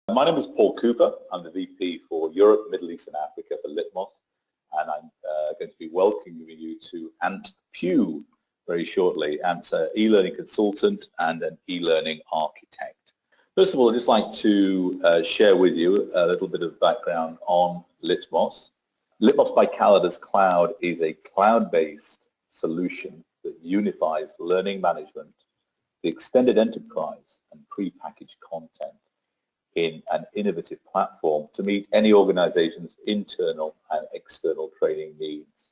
My name is Paul Cooper. I'm the VP for Europe, Middle East and Africa for Litmos, and I'm going to be welcoming you to Ant Pugh very shortly. Ant's an e-learning consultant and an e-learning architect. First of all, I'd just like to share with you a little bit of background on Litmos. Litmos by Calidus Cloud is a cloud-based solution that unifies learning management, the extended enterprise, and prepackaged content in an innovative platform to meet any organization's internal and external training needs.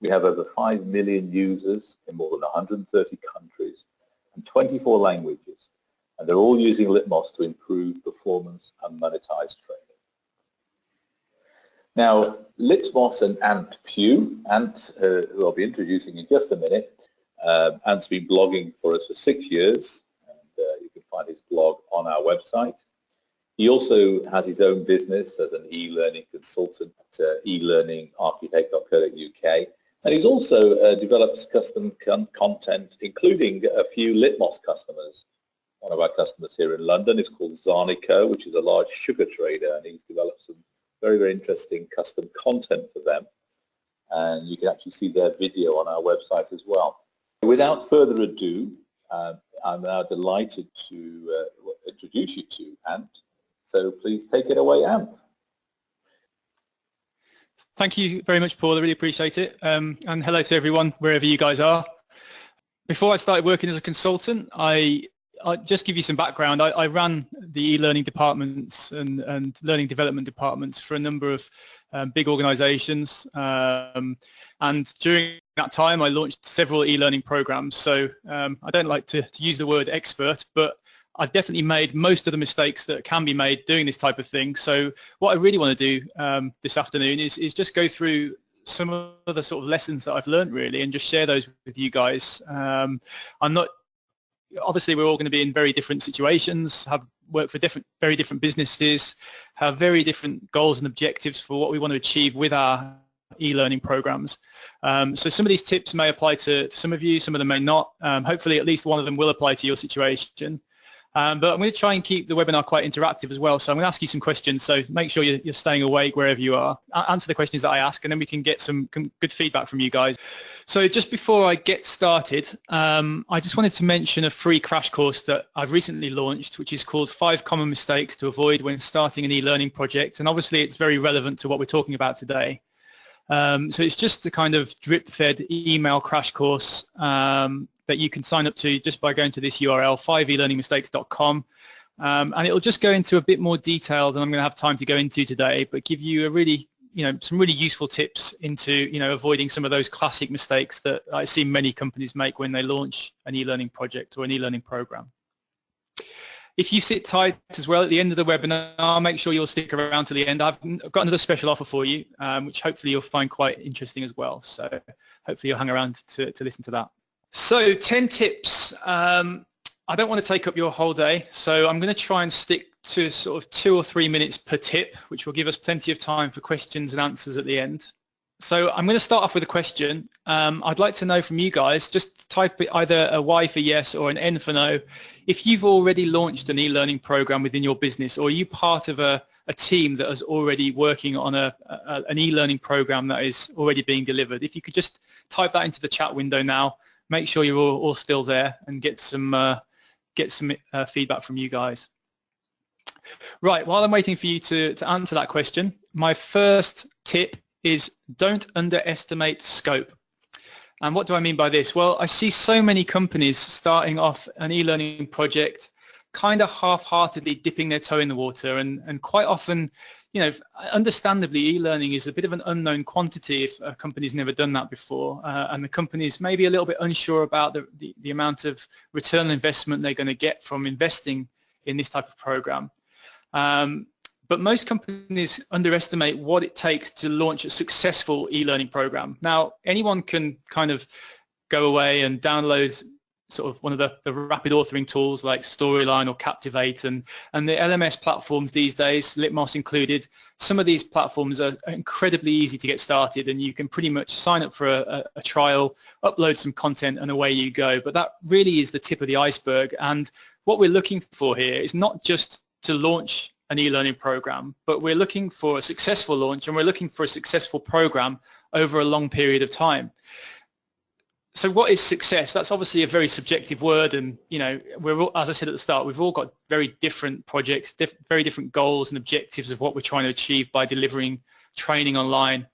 We have over 5 million users in more than 130 countries and 24 languages, and they're all using Litmos to improve performance and monetize training. Now, Litmos and Ant Pugh, Ant, who I'll be introducing in just a minute, Ant's been blogging for us for 6 years, and you can find his blog on our website. He also has his own business as an e-learning consultant at elearningarchitect.co.uk, and he's also develops custom content, including a few Litmos customers. One of our customers here in London is called Zarnico, which is a large sugar trader, and he's developed some very, very interesting custom content for them, and you can actually see their video on our website as well. Without further ado, I'm now delighted to introduce you to Ant. So please take it away, Ant. Thank you very much, Paul. I really appreciate it. And hello to everyone, wherever you guys are. Before I started working as a consultant, I'll just give you some background. I ran the e-learning departments and learning development departments for a number of big organizations. And during that time, I launched several e-learning programs. So I don't like to use the word expert, but I've definitely made most of the mistakes that can be made doing this type of thing. So what I really want to do this afternoon is just go through some of the sort of lessons that I've learned really and just share those with you guys. Obviously we're all going to be in very different situations, have worked for very different businesses, have very different goals and objectives for what we want to achieve with our e-learning programs. So some of these tips may apply to some of you, some of them may not. Hopefully at least one of them will apply to your situation. But I'm going to try and keep the webinar quite interactive as well, so I'm going to ask you some questions, so make sure you're staying awake wherever you are. Answer the questions that I ask, and then we can get some good feedback from you guys. So just before I get started, I just wanted to mention a free crash course that I've recently launched, which is called 5 Common Mistakes to Avoid When Starting an E-Learning Project, and obviously it's very relevant to what we're talking about today. So it's just a kind of drip-fed email crash course that you can sign up to just by going to this URL, 5elearningmistakes.com, and it'll just go into a bit more detail than I'm going to have time to go into today, but give you a really, some really useful tips into, avoiding some of those classic mistakes that I see many companies make when they launch an e-learning project or an e-learning program. If you sit tight as well at the end of the webinar, make sure you'll stick around to the end. I've got another special offer for you, which hopefully you'll find quite interesting as well. So hopefully you'll hang around to listen to that. So 10 tips. I don't want to take up your whole day, so I'm going to try and stick to sort of 2 or 3 minutes per tip, which will give us plenty of time for questions and answers at the end. So I'm going to start off with a question. I'd like to know from you guys, just type either a Y for yes or an N for no, if you've already launched an e-learning program within your business, or are you part of a team that is already working on an e-learning program that is already being delivered. If you could just type that into the chat window now, make sure you're all still there, and get some feedback from you guys. Right, while I'm waiting for you to answer that question, my first tip is don't underestimate scope. And what do I mean by this? Well, I see so many companies starting off an e-learning project kind of half-heartedly dipping their toe in the water, and quite often, understandably, e-learning is a bit of an unknown quantity if a company's never done that before, and the company's maybe a little bit unsure about the amount of return on investment they're going to get from investing in this type of program. But most companies underestimate what it takes to launch a successful e-learning program. Now, anyone can kind of go away and download sort of one of the rapid authoring tools like Storyline or Captivate, and the LMS platforms these days, Litmos included. Some of these platforms are incredibly easy to get started, and you can pretty much sign up for a trial, upload some content, and away you go. But that really is the tip of the iceberg, and what we're looking for here is not just to launch an e-learning program, but we're looking for a successful launch, and we're looking for a successful program over a long period of time. So what is success? That's obviously a very subjective word, and we're all, as I said at the start, we've all got very different projects, very different goals and objectives of what we're trying to achieve by delivering training online.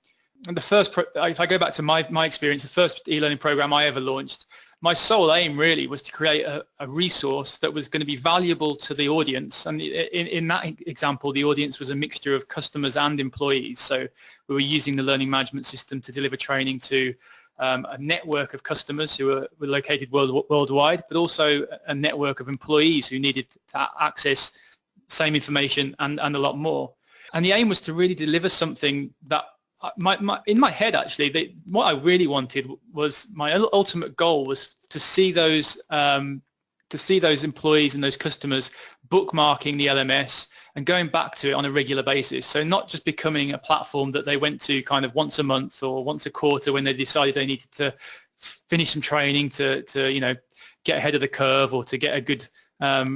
And the first, if I go back to my experience, the first e-learning program I ever launched, my sole aim really was to create a resource that was going to be valuable to the audience. And in that example, the audience was a mixture of customers and employees. So we were using the learning management system to deliver training to a network of customers who were located worldwide, but also a network of employees who needed to access same information and a lot more. And the aim was to really deliver something that in my head, actually, what I really wanted was, my ultimate goal was to see those employees and those customers bookmarking the LMS and going back to it on a regular basis. So not just becoming a platform that they went to kind of once a month or once a quarter when they decided they needed to finish some training to get ahead of the curve or to get a good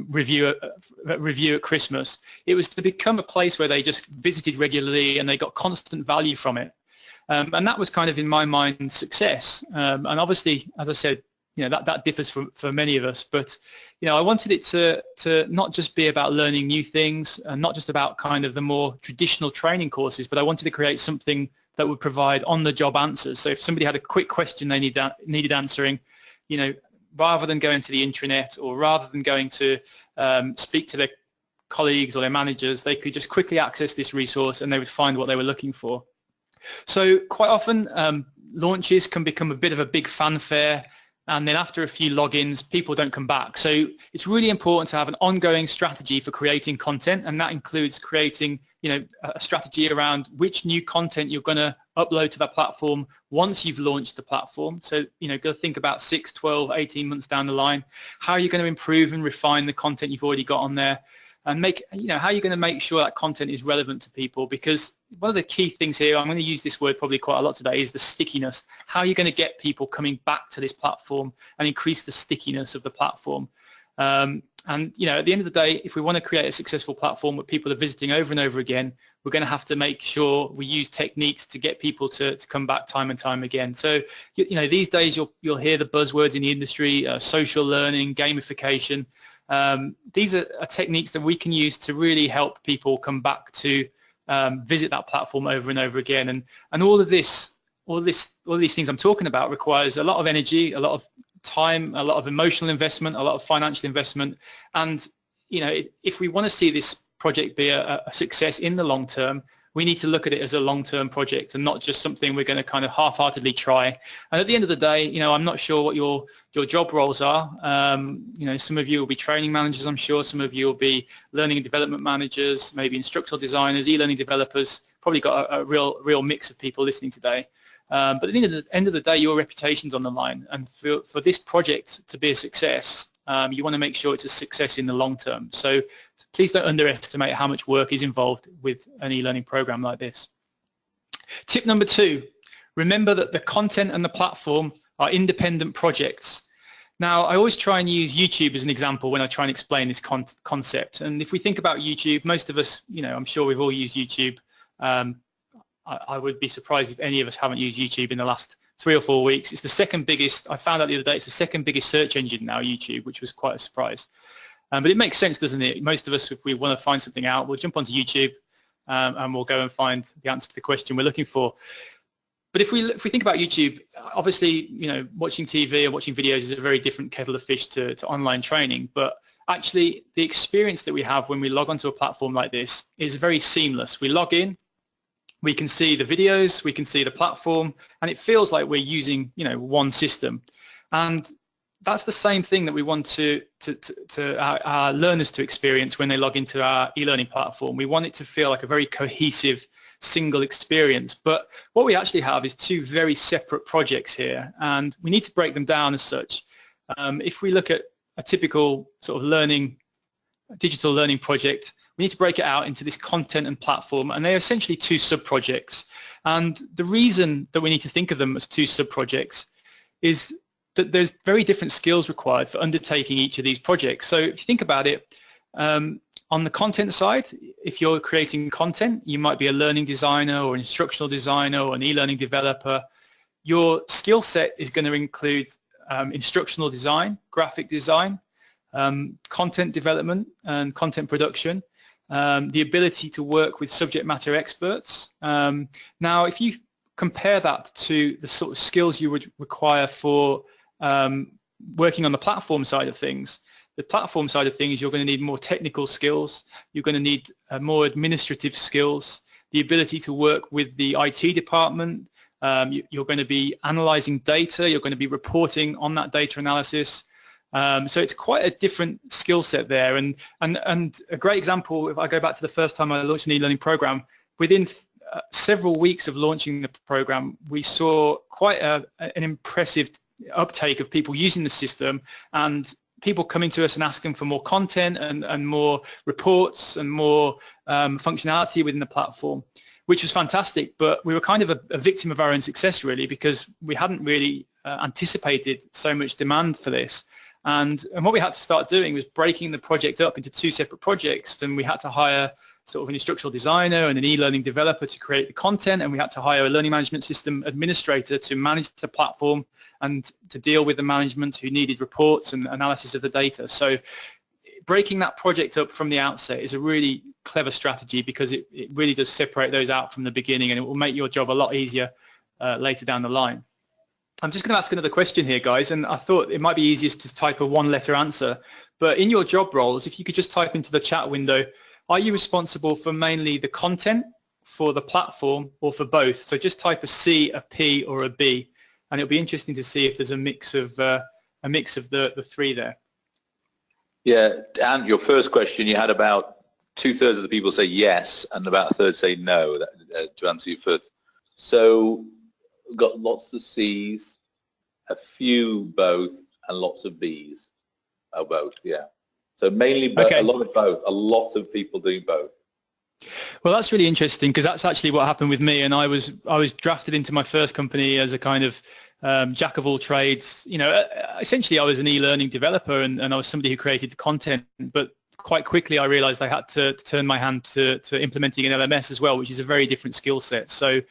review at Christmas. It was to become a place where they just visited regularly and they got constant value from it. And that was kind of, in my mind, success. And obviously, as I said, that differs for many of us. But I wanted it to not just be about learning new things and not just about kind of the more traditional training courses, but I wanted to create something that would provide on-the-job answers. So if somebody had a quick question they needed answering, rather than going to the intranet or rather than going to speak to their colleagues or their managers, they could just quickly access this resource and they would find what they were looking for. So quite often launches can become a bit of a big fanfare, and then after a few logins, people don't come back. So it's really important to have an ongoing strategy for creating content, and that includes creating a strategy around which new content you're going to upload to that platform once you've launched the platform. So go think about 6, 12, 18 months down the line. How are you going to improve and refine the content you've already got on there, and how are you going to make sure that content is relevant to people? Because one of the key things here, I'm going to use this word probably quite a lot today, is the stickiness. How are you going to get people coming back to this platform and increase the stickiness of the platform? And at the end of the day, if we want to create a successful platform where people are visiting over and over again, we're going to have to make sure we use techniques to get people to come back time and time again. So these days you'll hear the buzzwords in the industry: social learning, gamification. These are techniques that we can use to really help people come back to visit that platform over and over again. And all these things I'm talking about requires a lot of energy, a lot of time, a lot of emotional investment, a lot of financial investment. And if we want to see this project be a success in the long term, we need to look at it as a long-term project and not just something we're going to kind of half-heartedly try. And at the end of the day, I'm not sure what your job roles are. Some of you will be training managers, I'm sure. Some of you will be learning and development managers, maybe instructional designers, e-learning developers. Probably got a real mix of people listening today. But at the end of the day, your reputation's on the line. And for this project to be a success, you want to make sure it's a success in the long term. So please don't underestimate how much work is involved with an e-learning program like this. Tip number 2, remember that the content and the platform are independent projects. Now, I always try and use YouTube as an example when I try and explain this concept. And if we think about YouTube, most of us, I'm sure we've all used YouTube. I would be surprised if any of us haven't used YouTube in the last 3 or 4 weeks. It's the second biggest, I found out the other day, it's the second biggest search engine now, YouTube, which was quite a surprise. But it makes sense, doesn't it? Most of us, if we want to find something out, we'll jump onto YouTube and we'll go and find the answer to the question we're looking for. But if we think about YouTube, obviously, watching TV or watching videos is a very different kettle of fish to online training. But actually, the experience that we have when we log onto a platform like this is very seamless. We log in, we can see the videos, we can see the platform, and it feels like we're using, one system. And that's the same thing that we want to our learners to experience when they log into our e-learning platform. We want it to feel like a very cohesive single experience. But what we actually have is 2 very separate projects here, and we need to break them down as such. If we look at a typical sort of digital learning project, we need to break it out into this content and platform, and they're essentially 2 sub-projects. And the reason that we need to think of them as 2 sub-projects is that there's very different skills required for undertaking each of these projects. So if you think about it, On the content side, if you're creating content, you might be a learning designer or an instructional designer or an e-learning developer. Your skill set is going to include instructional design, graphic design, content development and content production, the ability to work with subject matter experts. Now, if you compare that to the sort of skills you would require for working on the platform side of things, the platform side of things, you're going to need more technical skills, you're going to need more administrative skills, the ability to work with the IT department, you're going to be analyzing data, you're going to be reporting on that data analysis. So it's quite a different skill set there, and a great example, if I go back to the first time I launched an e-learning program, within several weeks of launching the program, we saw quite an impressive uptake of people using the system, and people coming to us and asking for more content and more reports and more functionality within the platform, which was fantastic. But we were kind of a victim of our own success, really, because we hadn't really anticipated so much demand for this. And what we had to start doing was breaking the project up into two separate projects, and we had to hire sort of an instructional designer and an e-learning developer to create the content, and we had to hire a learning management system administrator to manage the platform and to deal with the management who needed reports and analysis of the data. So breaking that project up from the outset is a really clever strategy, because it really does separate those out from the beginning, and it will make your job a lot easier later down the line. I'm just going to ask another question here, guys, and I thought it might be easiest to type a one-letter answer. But in your job roles, if you could just type into the chat window, are you responsible for mainly the content, for the platform, or for both? So just type a C, a P, or a B, and it'll be interesting to see if there's a mix of the three there. Yeah, and your first question, you had about 2/3 of the people say yes, and about a third say no. To answer you first, so we've got lots of C's, a few both, and lots of B's. Oh, both, yeah. So mainly both, okay. A lot of both, a lot of people do both. Well, that's really interesting, because that's actually what happened with me, and I was drafted into my first company as a kind of jack of all trades. You know, essentially I was an e-learning developer, and I was somebody who created the content, but quite quickly I realized I had to turn my hand to implementing an LMS as well, which is a very different skill set. So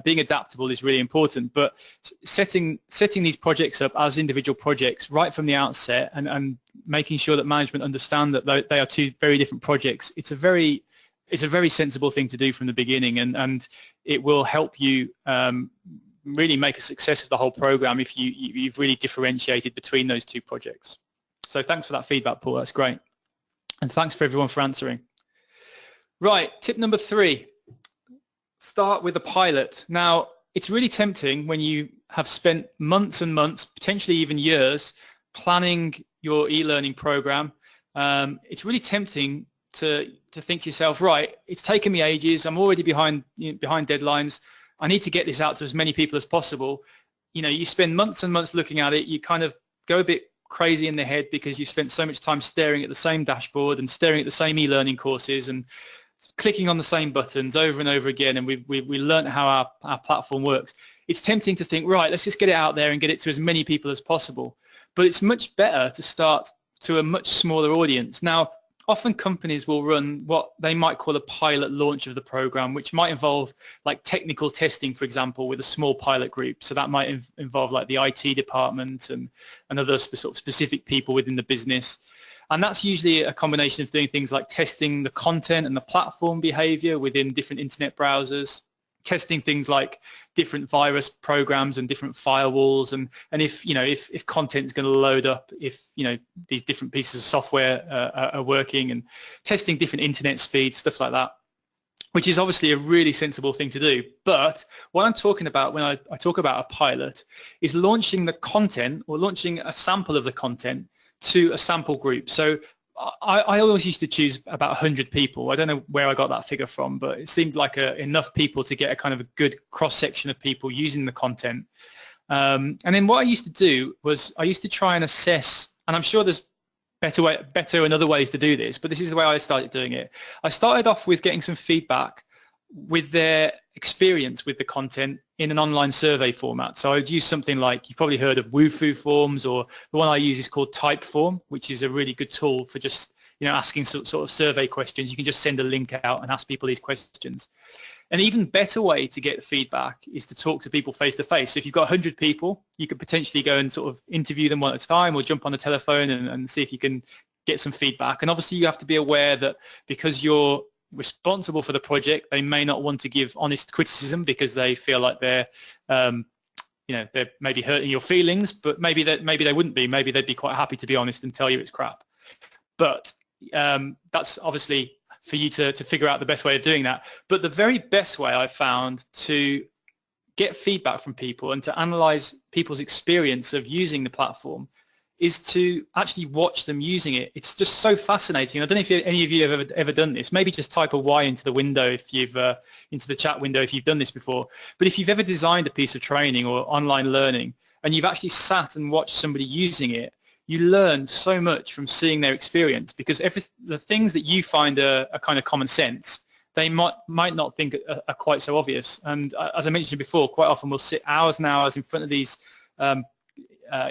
being adaptable is really important, but setting these projects up as individual projects right from the outset, and making sure that management understand that they are two very different projects, it's a very sensible thing to do from the beginning, and it will help you really make a success of the whole program if you've really differentiated between those two projects. So thanks for that feedback, Paul, that's great. And thanks for everyone for answering. Right, tip number 3, start with a pilot. Now, it's really tempting when you have spent months and months, potentially even years, planning your e-learning program. It's really tempting to think to yourself, right, it's taken me ages, I'm already behind deadlines, I need to get this out to as many people as possible. You know, you spend months and months looking at it, you kind of go a bit crazy in the head because you spent so much time staring at the same dashboard and staring at the same e-learning courses and clicking on the same buttons over and over again, and we learned how our platform works. It's tempting to think, right, let's just get it out there and get it to as many people as possible. But it's much better to start to a much smaller audience. Now, often companies will run what they might call a pilot launch of the program, which might involve like technical testing, for example, with a small pilot group. So that might involve like the IT department and other sort of specific people within the business. And that's usually a combination of doing things like testing the content and the platform behavior within different internet browsers, testing things like different virus programs and different firewalls, and if if content is going to load up, if these different pieces of software are working, and testing different internet speeds, stuff like that, which is obviously a really sensible thing to do. But what I'm talking about when I talk about a pilot is launching the content, or launching a sample of the content to a sample group. So I always used to choose about 100 people. I don't know where I got that figure from, but it seemed like enough people to get a kind of a good cross-section of people using the content. And then what I used to do was I used to try and assess, and I'm sure there's better and other ways to do this, but this is the way I started doing it. I started off with getting some feedback with their experience with the content in an online survey format. So I would use something like, you've probably heard of Wufoo forms, or the one I use is called Typeform, which is a really good tool for just asking sort of survey questions. You can just send a link out and ask people these questions. An even better way to get feedback is to talk to people face to face. So if you've got 100 people, you could potentially go and sort of interview them one at a time, or jump on the telephone and see if you can get some feedback. And obviously you have to be aware that because you're responsible for the project, they may not want to give honest criticism because they feel like they're they're maybe hurting your feelings, but maybe they wouldn't be. Maybe they'd be quite happy to be honest and tell you it's crap. But that's obviously for you to figure out the best way of doing that. But the very best way I've found to get feedback from people and to analyze people's experience of using the platform is to actually watch them using it. It's just so fascinating. I don't know if any of you have ever done this. Maybe just type a Y into the window if you've into the chat window if you've done this before. But if you've ever designed a piece of training or online learning and you've actually sat and watched somebody using it, you learn so much from seeing their experience, because the things that you find are kind of common sense, they might not think are quite so obvious. And as I mentioned before, quite often we'll sit hours and hours in front of these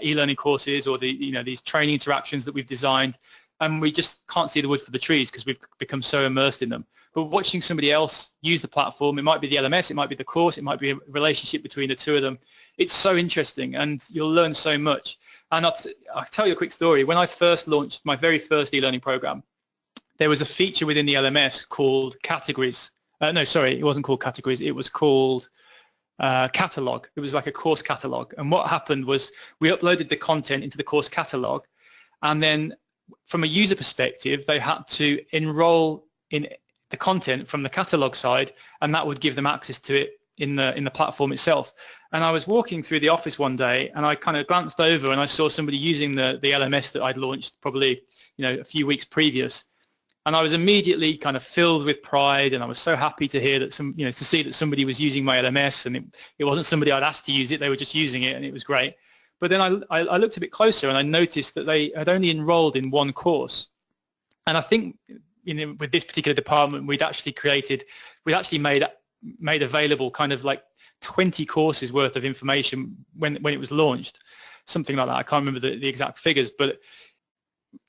e-learning courses or these training interactions that we've designed, and we just can't see the wood for the trees because we've become so immersed in them. But watching somebody else use the platform, it might be the LMS, it might be the course, it might be a relationship between the two of them. It's so interesting and you'll learn so much. And I'll tell you a quick story. When I first launched my very first e-learning program, there was a feature within the LMS called categories. No, sorry, it wasn't called categories. It was called catalog. It was like a course catalog. And what happened was we uploaded the content into the course catalog, and then from a user perspective, they had to enroll in the content from the catalog side, and that would give them access to it in the platform itself. And I was walking through the office one day and I kind of glanced over and I saw somebody using the LMS that I'd launched probably a few weeks previous. And I was immediately kind of filled with pride, and I was so happy to hear that to see that somebody was using my LMS, and it wasn't somebody I'd asked to use it, they were just using it, and it was great. But then I looked a bit closer and I noticed that they had only enrolled in one course. And I think with this particular department, we'd actually made available kind of like 20 courses worth of information when it was launched, something like that. I can't remember the exact figures, but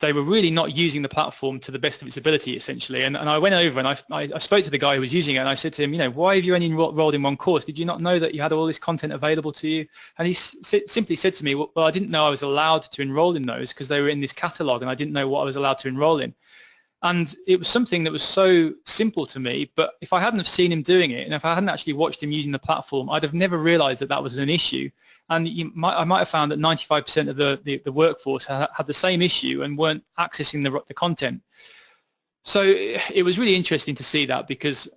they were really not using the platform to the best of its ability, essentially. And I went over and I spoke to the guy who was using it, and I said to him, why have you only enrolled in one course? Did you not know that you had all this content available to you? And he simply said to me, well, I didn't know I was allowed to enroll in those because they were in this catalog, and I didn't know what I was allowed to enroll in. And it was something that was so simple to me, but if I hadn't have seen him doing it, and if I hadn't actually watched him using the platform, I'd have never realized that that was an issue. And I might have found that 95% of the workforce had the same issue and weren't accessing the content. So it was really interesting to see that, because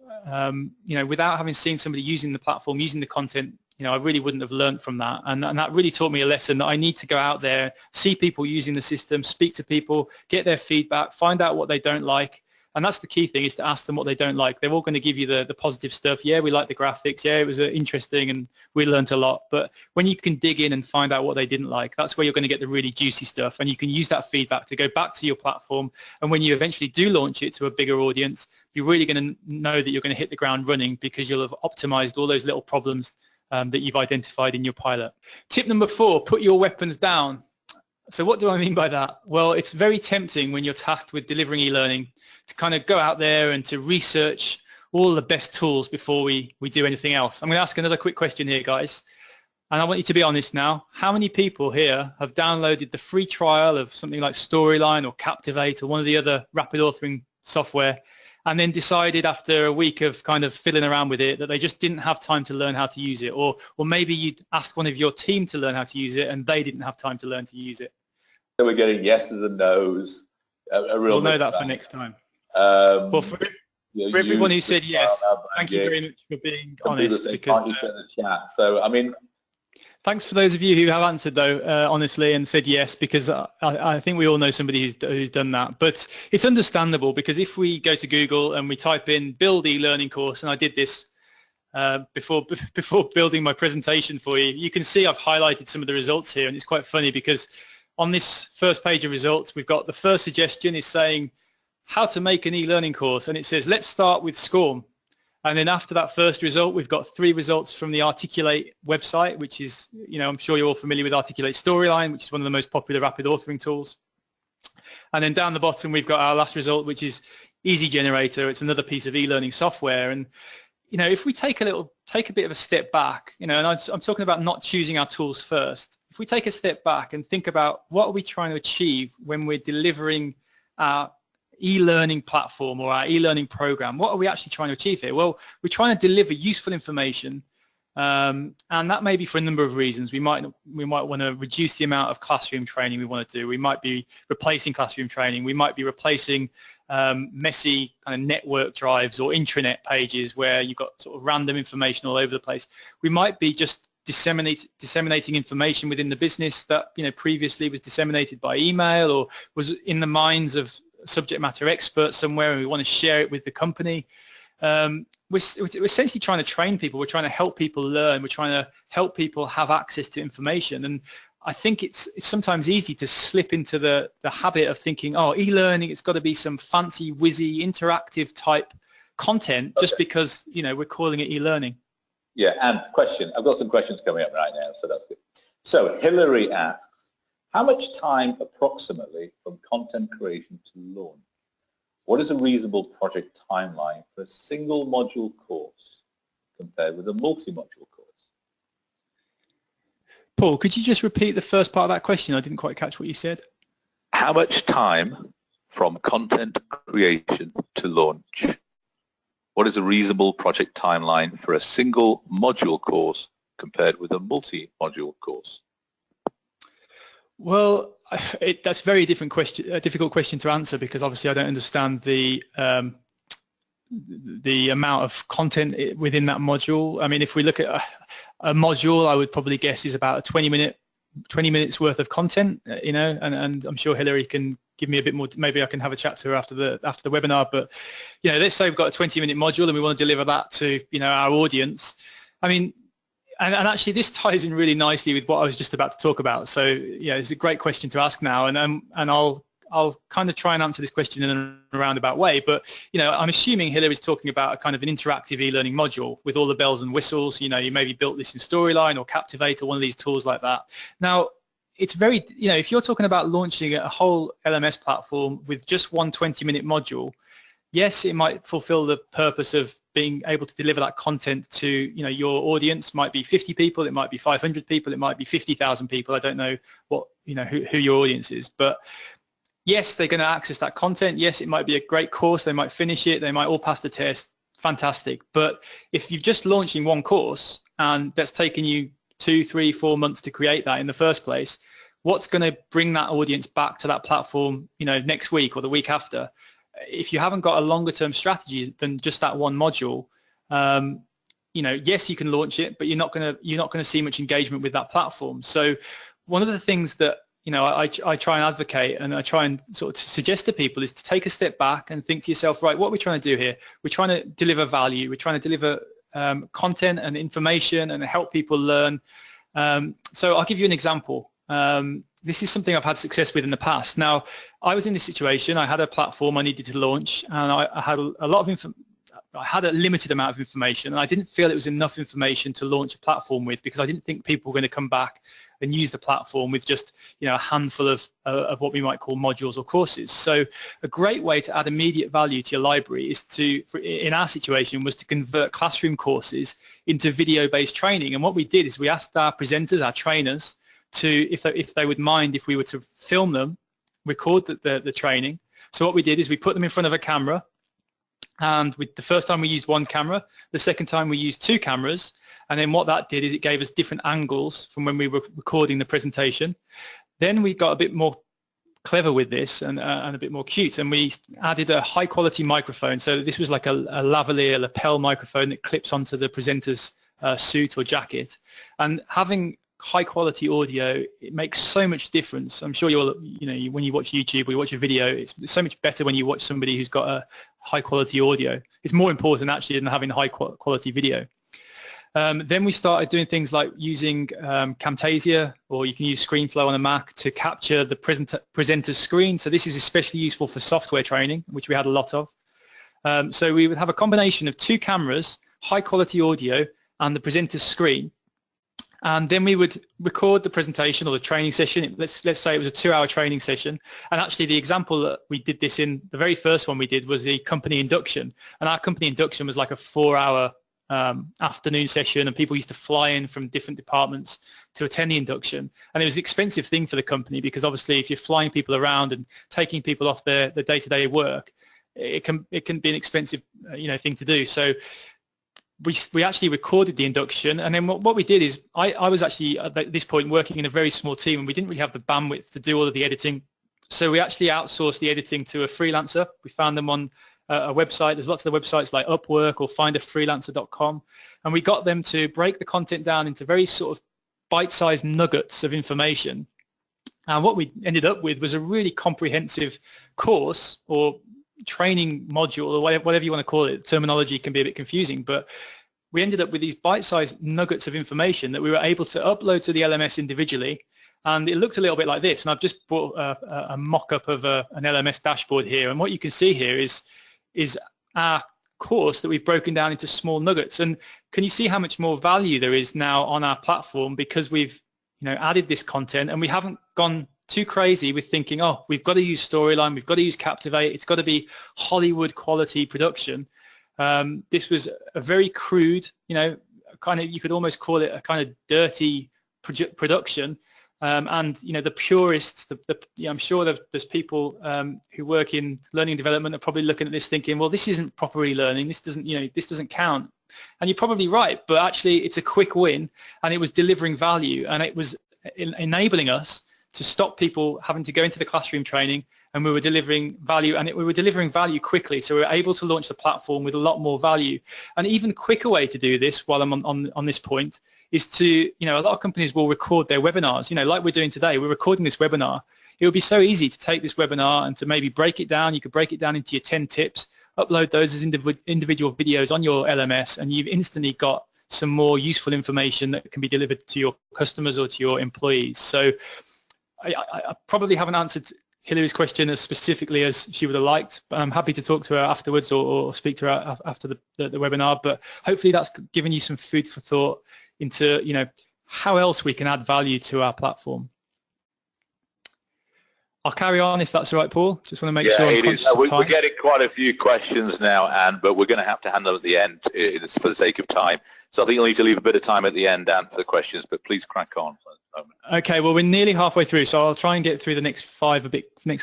without having seen somebody using the platform, using the content, I really wouldn't have learned from that. And that really taught me a lesson that I need to go out there, see people using the system, speak to people, get their feedback, find out what they don't like. And that's the key thing, is to ask them what they don't like. They're all going to give you the positive stuff. Yeah, we like the graphics. Yeah, it was interesting and we learned a lot. But when you can dig in and find out what they didn't like, that's where you're going to get the really juicy stuff. And you can use that feedback to go back to your platform. And when you eventually do launch it to a bigger audience, you're really going to know that you're going to hit the ground running, because you'll have optimized all those little problems that you've identified in your pilot. Tip number 4, put your weapons down. So what do I mean by that? Well, it's very tempting when you're tasked with delivering e-learning to kind of go out there and to research all the best tools before we do anything else. I'm going to ask another quick question here, guys. And I want you to be honest now. How many people here have downloaded the free trial of something like Storyline or Captivate or one of the other rapid authoring software, and then decided after a week of kind of fiddling around with it that they just didn't have time to learn how to use it? Or maybe you'd asked one of your team to learn how to use it and they didn't have time to learn to use it. So we're getting yeses and nos. We'll know that for next time. Well, for everyone who said yes, thank you very much for being honest. Because chat. So, I mean, thanks for those of you who have answered, though, honestly, and said yes, because I think we all know somebody who's done that. But it's understandable, because if we go to Google and we type in build e-learning course, and I did this before building my presentation for you, you can see I've highlighted some of the results here, and it's quite funny because on this first page of results, we've got the first suggestion is saying how to make an e-learning course, and it says let's start with SCORM. And then after that first result, we've got 3 results from the Articulate website, which is, I'm sure you're all familiar with Articulate Storyline, which is one of the most popular rapid authoring tools. And then down the bottom, we've got our last result, which is Easy Generator. It's another piece of e-learning software. And, you know, if we take a bit of a step back, you know, and I'm talking about not choosing our tools first. If we take a step back and think about what are we trying to achieve when we're delivering our e-learning platform or our e-learning program, what are we actually trying to achieve here? Well, we're trying to deliver useful information, and that may be for a number of reasons. We might want to reduce the amount of classroom training we want to do. We might be replacing classroom training. We might be replacing messy kind of network drives or intranet pages where you've got sort of random information all over the place. We might be just disseminating information within the business that, you know, previously was disseminated by email or was in the minds of subject matter experts somewhere, and we want to share it with the company. We're essentially trying to train people. We're trying to help people learn. We're trying to help people have access to information. And I think it's sometimes easy to slip into the habit of thinking, oh, e-learning, it's got to be some fancy, whizzy, interactive type content just because, you know, we're calling it e-learning. Yeah, and question. I've got some questions coming up right now, so that's good. So Hillary asks, how much time approximately from content creation to launch? What is a reasonable project timeline for a single module course compared with a multi-module course? Paul, could you just repeat the first part of that question? I didn't quite catch what you said. How much time from content creation to launch? What is a reasonable project timeline for a single module course compared with a multi-module course? Well, that's a very difficult question to answer, because obviously I don't understand the amount of content within that module. I mean, if we look at a module, I would probably guess is about a 20 minutes worth of content, you know, and I'm sure Hillary can give me a bit more. Maybe I can have a chat to her after the webinar. But, you know, let's say we've got a 20-minute module and we want to deliver that to, you know, our audience. I mean, and actually this ties in really nicely with what I was just about to talk about. So, yeah, it's a great question to ask now, and I'll kind of try and answer this question in a roundabout way. But, you know, I'm assuming Hillary's talking about a kind of an interactive e-learning module with all the bells and whistles. You know, you maybe built this in Storyline or Captivate or one of these tools like that. Now, it's very, you know, if you're talking about launching a whole LMS platform with just one 20-minute module, yes, it might fulfill the purpose of being able to deliver that content to, you know, your audience. Might be 50 people, it might be 500 people, it might be 50,000 people. I don't know what, you know, who your audience is, but yes, they're going to access that content. Yes, it might be a great course. They might finish it. They might all pass the test. Fantastic. But if you're just launching one course and that's taken you 2, 3, 4 months to create that in the first place, what's going to bring that audience back to that platform, you know, next week or the week after? If you haven't got a longer term strategy than just that one module, you know, yes, you can launch it, but you're not going to see much engagement with that platform. So one of the things that, you know, I try and advocate and I try and sort of suggest to people is to take a step back and think to yourself, right, what are we trying to do here? We're trying to deliver value. We're trying to deliver content and information and help people learn. So I'll give you an example. This is something I've had success with in the past. Now, I was in this situation. I had a platform I needed to launch, and I had a lot of I had a limited amount of information, and I didn't feel it was enough information to launch a platform with, because I didn't think people were going to come back and use the platform with just, you know, a handful of what we might call modules or courses. So a great way to add immediate value to your library is to, in our situation, was to convert classroom courses into video-based training. And what we did is we asked our presenters, our trainers, to if they would mind if we were to film them, record the training. So what we did is we put them in front of a camera, and the first time we used one camera, the second time we used 2 cameras, and then what that did is it gave us different angles from when we were recording the presentation. Then we got a bit more clever with this and a bit more cute, and we added a high quality microphone. So this was like a lavalier lapel microphone that clips onto the presenter's suit or jacket, and having high quality audio, it makes so much difference. I'm sure you'll, you know, when you watch YouTube or you watch a video, it's so much better when you watch somebody who's got a high quality audio. It's more important actually than having high quality video. Then we started doing things like using Camtasia, or you can use ScreenFlow on a Mac to capture the presenter's screen. So this is especially useful for software training, which we had a lot of. So we would have a combination of 2 cameras, high quality audio, and the presenter's screen. And then we would record the presentation or the training session. Let's say it was a 2-hour training session. And actually the example that we did this in, the very first one we did was the company induction. And our company induction was like a 4-hour afternoon session, and people used to fly in from different departments to attend the induction. And it was an expensive thing for the company, because obviously if you're flying people around and taking people off their day-to-day work, it can be an expensive thing to do. So we actually recorded the induction, and then what we did is I was actually at this point working in a very small team, and we didn't really have the bandwidth to do all of the editing. So we actually outsourced the editing to a freelancer. We found them on a website. There's lots of the websites like Upwork or findafreelancer.com, and we got them to break the content down into very sort of bite-sized nuggets of information. And what we ended up with was a really comprehensive course or training module, or whatever you want to call it. Terminology can be a bit confusing, but we ended up with these bite-sized nuggets of information that we were able to upload to the LMS individually. And it looked a little bit like this, and I've just brought a mock-up of an LMS dashboard here, and what you can see here is our course that we've broken down into small nuggets. And can you see how much more value there is now on our platform because we've added this content, and we haven't gone too crazy with thinking, oh, we've got to use Storyline, we've got to use Captivate, it's got to be Hollywood quality production. This was a very crude, kind of, you could almost call it a kind of dirty production. And the purists, I'm sure there's people who work in learning and development are probably looking at this thinking, well, this isn't proper e-learning, this doesn't count. And you're probably right, but actually it's a quick win, and it was delivering value, and it was enabling us to stop people having to go into the classroom training, and we were delivering value, and we were delivering value quickly. So we were able to launch the platform with a lot more value. An even quicker way to do this, while I'm on this point, is to, a lot of companies will record their webinars, like we're doing today. We're recording this webinar. It would be so easy to take this webinar and to maybe break it down. You could break it down into your 10 tips, upload those as individual videos on your LMS, and you've instantly got some more useful information that can be delivered to your customers or to your employees. So I probably haven't answered Hillary's question as specifically as she would have liked, but I'm happy to talk to her afterwards or speak to her after the webinar. But hopefully that's given you some food for thought into how else we can add value to our platform. I'll carry on if that's all right, Paul. Just want to make sure I'm conscious of time. We're getting quite a few questions now, Anne, but we're going to have to handle at the end for the sake of time. So I think you'll need to leave a bit of time at the end, Anne, for the questions, but please crack on for the moment. Okay, well, we're nearly halfway through, so I'll try and get through the next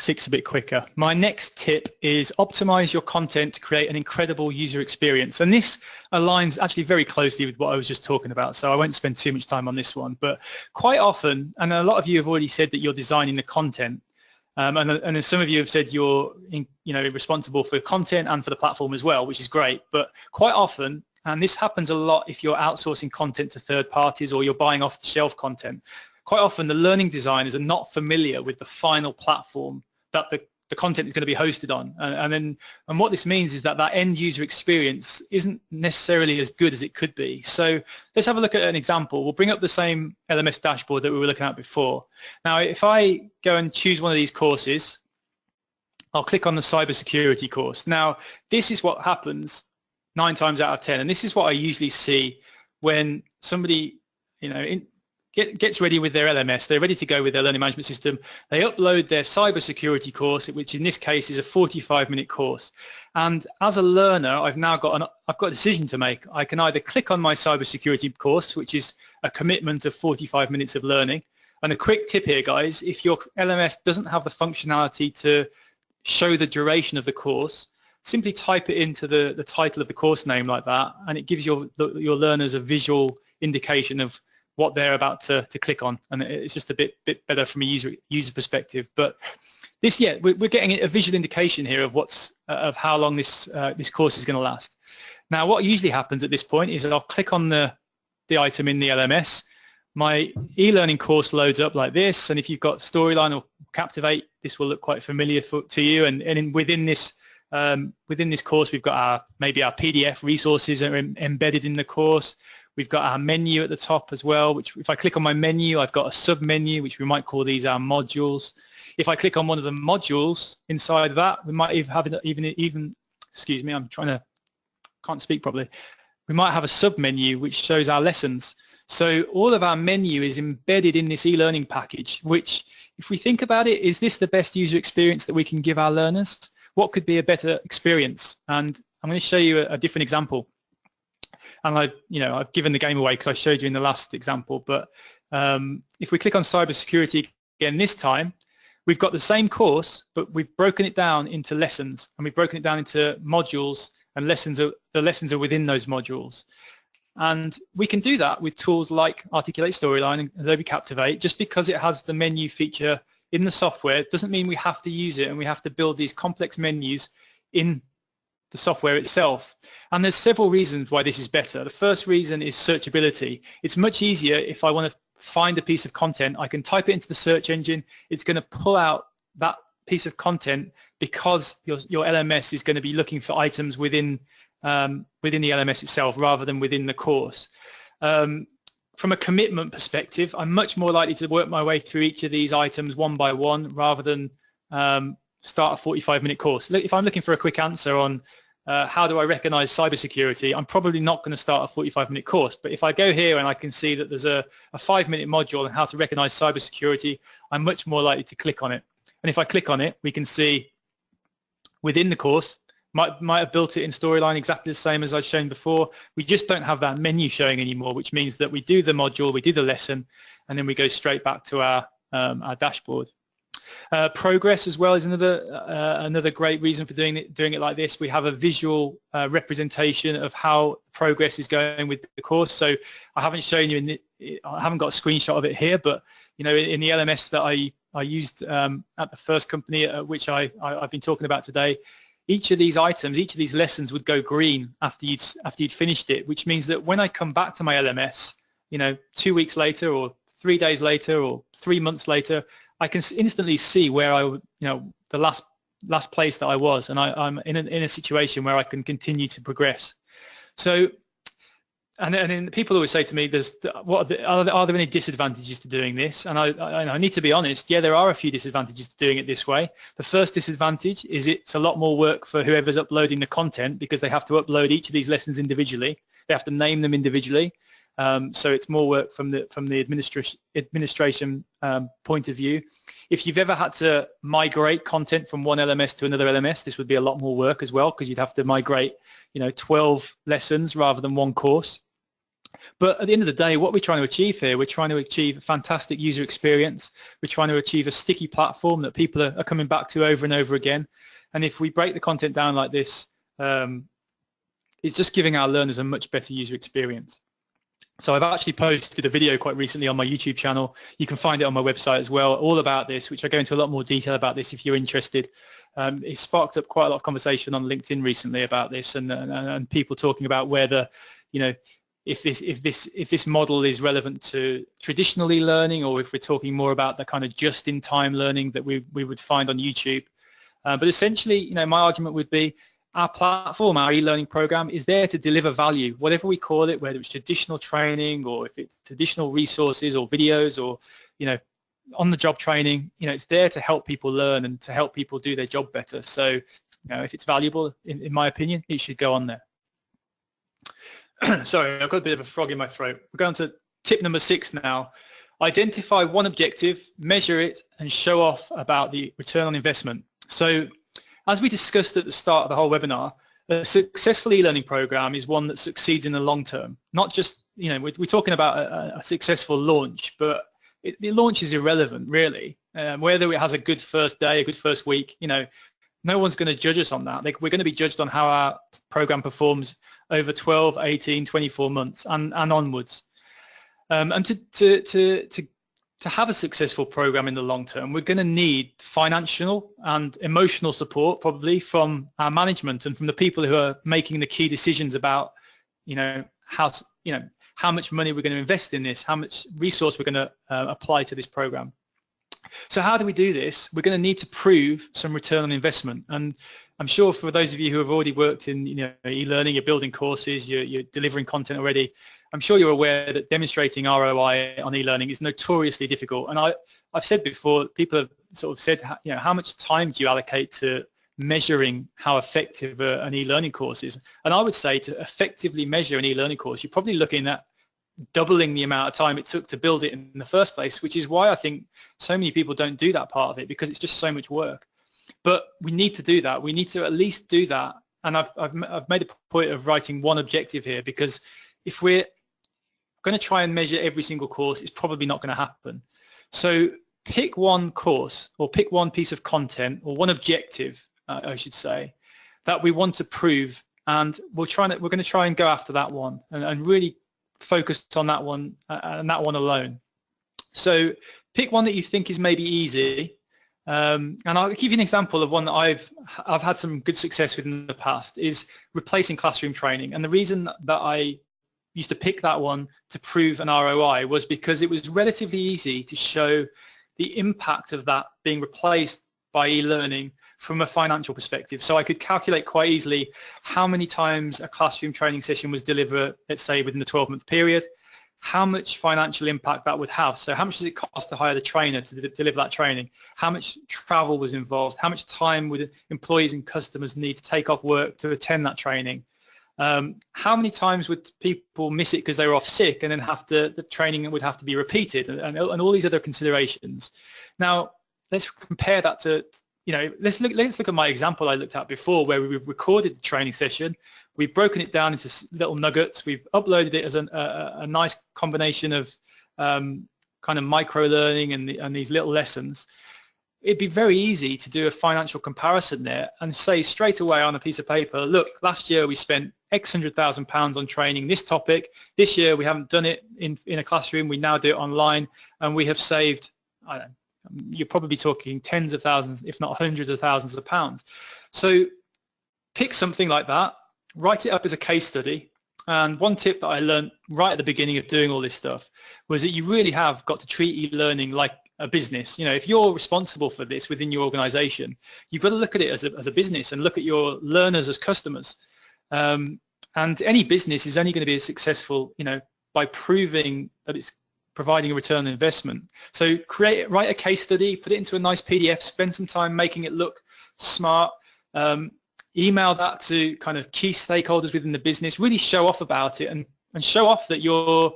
six a bit quicker. My next tip is optimize your content to create an incredible user experience. And this aligns actually very closely with what I was just talking about, so I won't spend too much time on this one. But quite often, and a lot of you have already said that you're designing the content, and some of you have said you're responsible for content and for the platform as well, which is great. But quite often, and this happens a lot if you're outsourcing content to third parties or you're buying off-the-shelf content, quite often the learning designers are not familiar with the final platform that the content is going to be hosted on. And what this means is that end user experience isn't necessarily as good as it could be. So let's have a look at an example. We'll bring up the same LMS dashboard that we were looking at before. Now, if I go and choose one of these courses, I'll click on the cybersecurity course. Now, this is what happens 9 times out of 10, and this is what I usually see when somebody, gets ready with their LMS. They're ready to go with their learning management system. They upload their cybersecurity course, which in this case is a 45-minute course. And as a learner, I've got a decision to make. I can either click on my cybersecurity course, which is a commitment of 45 minutes of learning. And a quick tip here, guys: if your LMS doesn't have the functionality to show the duration of the course, simply type it into the title of the course name like that, and it gives your learners a visual indication of what they're about to click on, and it's just a bit better from a user perspective. But this, we're getting a visual indication here of how long this course is going to last. Now, what usually happens at this point is that I'll click on the item in the LMS. My e-learning course loads up like this, and if you've got Storyline or Captivate, this will look quite familiar to you. And within this course, we've got maybe our PDF resources are embedded in the course. We've got our menu at the top as well, which if I click on my menu, I've got a sub-menu, which we might call these our modules. If I click on one of the modules inside that, we might even have excuse me, can't speak properly. We might have a sub-menu which shows our lessons. So all of our menu is embedded in this e-learning package, which, if we think about it, is this the best user experience that we can give our learners? What could be a better experience? And I'm going to show you a different example. And I've given the game away because I showed you in the last example, but if we click on cybersecurity again this time, we've got the same course, but we've broken it down into lessons, and we've broken it down into modules, and the lessons are within those modules. And we can do that with tools like Articulate Storyline and Adobe Captivate. Just because it has the menu feature in the software doesn't mean we have to use it, and we have to build these complex menus in the software itself. And there's several reasons why this is better. The first reason is searchability. It's much easier if I want to find a piece of content. I can type it into the search engine. It's going to pull out that piece of content because your LMS is going to be looking for items within the LMS itself rather than within the course. From a commitment perspective, I'm much more likely to work my way through each of these items one by one rather than start a 45-minute course. If I'm looking for a quick answer on how do I recognize cybersecurity, I'm probably not going to start a 45-minute course. But if I go here and I can see that there's a 5-minute module on how to recognize cybersecurity, I'm much more likely to click on it. And if I click on it, we can see within the course, might have built it in Storyline exactly the same as I've shown before. We just don't have that menu showing anymore, which means that we do the module, we do the lesson, and then we go straight back to our dashboard. Progress as well is another great reason for doing it like this. We have a visual representation of how progress is going with the course. So I haven't shown you I haven't got a screenshot of it here, but in the LMS that I used at the first company at which I've been talking about today, each of these items, each of these lessons would go green after you'd finished it, which means that when I come back to my LMS, 2 weeks later or 3 days later or 3 months later, I can instantly see where the last place that I was, and I'm in a situation where I can continue to progress. So, and then people always say to me, are there any disadvantages to doing this? And I need to be honest, yeah, there are a few disadvantages to doing it this way. The first disadvantage is it's a lot more work for whoever's uploading the content, because they have to upload each of these lessons individually. They have to name them individually. So it's more work from the administration point of view. If you've ever had to migrate content from one LMS to another LMS, this would be a lot more work as well, because you'd have to migrate 12 lessons rather than one course. But at the end of the day, what we're trying to achieve here, we're trying to achieve a fantastic user experience. We're trying to achieve a sticky platform that people are coming back to over and over again. And if we break the content down like this, it's just giving our learners a much better user experience. So I've actually posted a video quite recently on my YouTube channel. You can find it on my website as well, all about this, which I go into a lot more detail about this if you're interested. It sparked up quite a lot of conversation on LinkedIn recently about this, and people talking about whether, if this model is relevant to traditional e-learning, or if we're talking more about the kind of just-in-time learning that we would find on YouTube. But essentially, my argument would be, our platform, our e-learning program, is there to deliver value, whatever we call it, whether it's traditional training or if it's traditional resources or videos or, on-the-job training. It's there to help people learn and to help people do their job better. So, if it's valuable, in my opinion, it should go on there. Sorry, I've got a bit of a frog in my throat. We're going to tip number 6 now. Identify one objective, measure it, and show off about the return on investment. So, as we discussed at the start of the whole webinar, a successful e-learning program is one that succeeds in the long term. Not just, we're talking about a successful launch, but the launch is irrelevant, really. Whether it has a good first day, a good first week, no one's going to judge us on that. We're going to be judged on how our program performs over 12, 18, 24 months and onwards. And to have a successful program in the long term, we're going to need financial and emotional support, probably from our management and from the people who are making the key decisions about, how much money we're going to invest in this, how much resource we're going to apply to this program. So how do we do this? We're going to need to prove some return on investment. And I'm sure for those of you who have already worked in e-learning, you're building courses, you're delivering content already, I'm sure you're aware that demonstrating ROI on e-learning is notoriously difficult. And I've said before, people have sort of said, how much time do you allocate to measuring how effective an e-learning course is? And I would say to effectively measure an e-learning course, you're probably looking at doubling the amount of time it took to build it in the first place, which is why I think so many people don't do that part of it, because it's just so much work. But we need to do that. We need to at least do that. And I've made a point of writing one objective here, because if we're going to try and measure every single course, it's probably not going to happen. So pick one course, or pick one piece of content, or one objective, I should say, that we want to prove, and we're going to try and go after that one, and really focus on that one, and that one alone. So pick one that you think is maybe easy, and I'll give you an example of one that I've had some good success with in the past, is replacing classroom training. And the reason that I used to pick that one to prove an ROI was because it was relatively easy to show the impact of that being replaced by e-learning from a financial perspective. So I could calculate quite easily how many times a classroom training session was delivered, let's say within the 12-month period, how much financial impact that would have. So how much does it cost to hire the trainer to deliver that training? How much travel was involved? How much time would employees and customers need to take off work to attend that training? How many times would people miss it because they were off sick, and then the training would have to be repeated, and all these other considerations. Now let's compare that to, let's look at my example I looked at before, where we've recorded the training session, we've broken it down into little nuggets, we've uploaded it as a nice combination of kind of micro learning and these little lessons. It'd be very easy to do a financial comparison there and say straight away on a piece of paper, look, last year we spent X £100,000 on training this topic. This year we haven't done it in a classroom, we now do it online, and we have saved, I don't know, you're probably talking tens of thousands, if not hundreds of thousands of pounds. So pick something like that, write it up as a case study. And one tip that I learned right at the beginning of doing all this stuff was that you really have got to treat e-learning like a business. If you're responsible for this within your organization, you've got to look at it as a business and look at your learners as customers. And any business is only going to be successful, by proving that it's providing a return on investment. So write a case study, put it into a nice PDF, spend some time making it look smart, email that to kind of key stakeholders within the business, really show off about it, and show off that your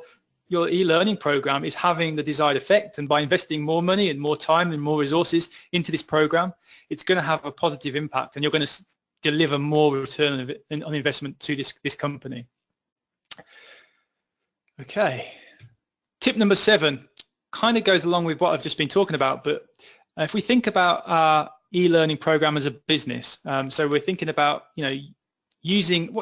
e-learning program is having the desired effect. And by investing more money and more time and more resources into this program, it's going to have a positive impact, and you're going to deliver more return on investment to this company. Okay. Tip number 7 kind of goes along with what I've just been talking about, but if we think about our e-learning program as a business, so we're thinking about, using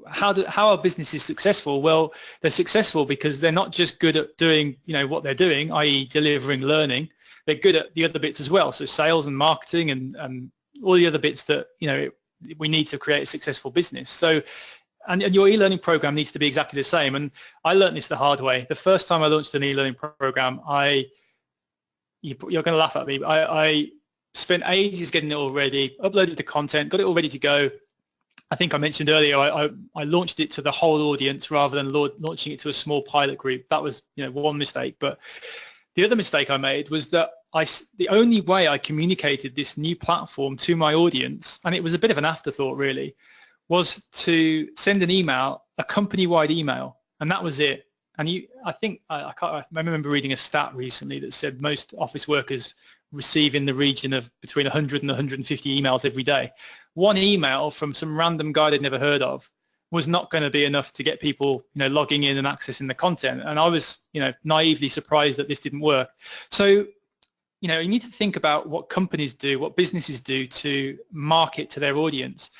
how our business is successful. Well, they're successful because they're not just good at doing, what they're doing, i.e. delivering learning. They're good at the other bits as well, so sales and marketing and all the other bits that, we need to create a successful business. So, and your e-learning program needs to be exactly the same. And I learned this the hard way. The first time I launched an e-learning program, you're going to laugh at me, but I spent ages getting it all ready, uploaded the content, got it all ready to go. I think I mentioned earlier, I launched it to the whole audience rather than launching it to a small pilot group. That was, one mistake. But the other mistake I made was that the only way I communicated this new platform to my audience, and it was a bit of an afterthought really, was to send an email, a company-wide email, and that was it. And I remember reading a stat recently that said most office workers receive in the region of between 100 and 150 emails every day. One email from some random guy they'd never heard of was not going to be enough to get people, logging in and accessing the content. And I was, naively surprised that this didn't work. So, you need to think about what companies do, what businesses do to market to their audience.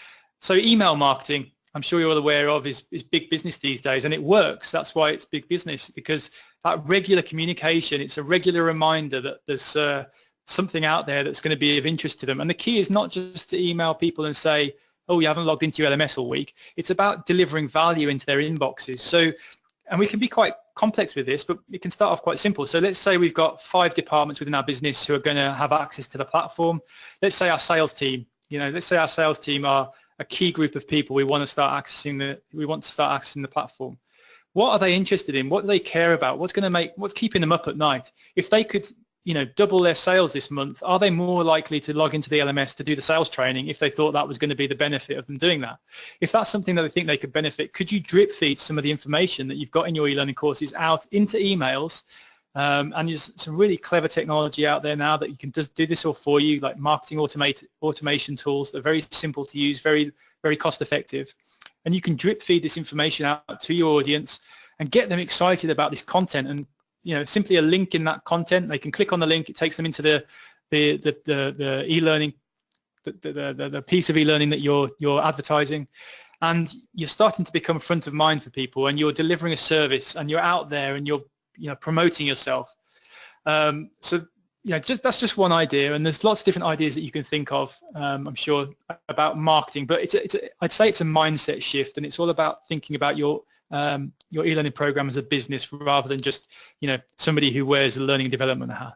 So email marketing, I'm sure you're all aware of, is big business these days, and it works. That's why it's big business, because that regular communication, it's a regular reminder that there's something out there that's going to be of interest to them. And the key is not just to email people and say, oh, you haven't logged into your LMS all week. It's about delivering value into their inboxes. So, and we can be quite complex with this, but it can start off quite simple. So let's say we've got 5 departments within our business who are going to have access to the platform. Let's say our sales team, are a key group of people we want to start accessing the platform. What are they interested in? What do they care about? What's keeping them up at night? If they could double their sales this month, are they more likely to log into the LMS to do the sales training if they thought that was going to be the benefit of them doing that? If that's something that they think they could benefit, could you drip feed some of the information that you've got in your e-learning courses out into emails? And there's some really clever technology out there now that you can just do this all for you, like marketing automation tools that are very simple to use, very, very cost effective. And you can drip feed this information out to your audience and get them excited about this content. And simply a link in that content, they can click on the link, it takes them into the e-learning, the piece of e-learning that you're advertising, and you're starting to become front of mind for people, and you're delivering a service, and you're out there, and you're promoting yourself. So that's just one idea, and there's lots of different ideas that you can think of, I'm sure, about marketing, but I'd say it's a mindset shift, and it's all about thinking about your e-learning program as a business rather than just somebody who wears a learning and development hat.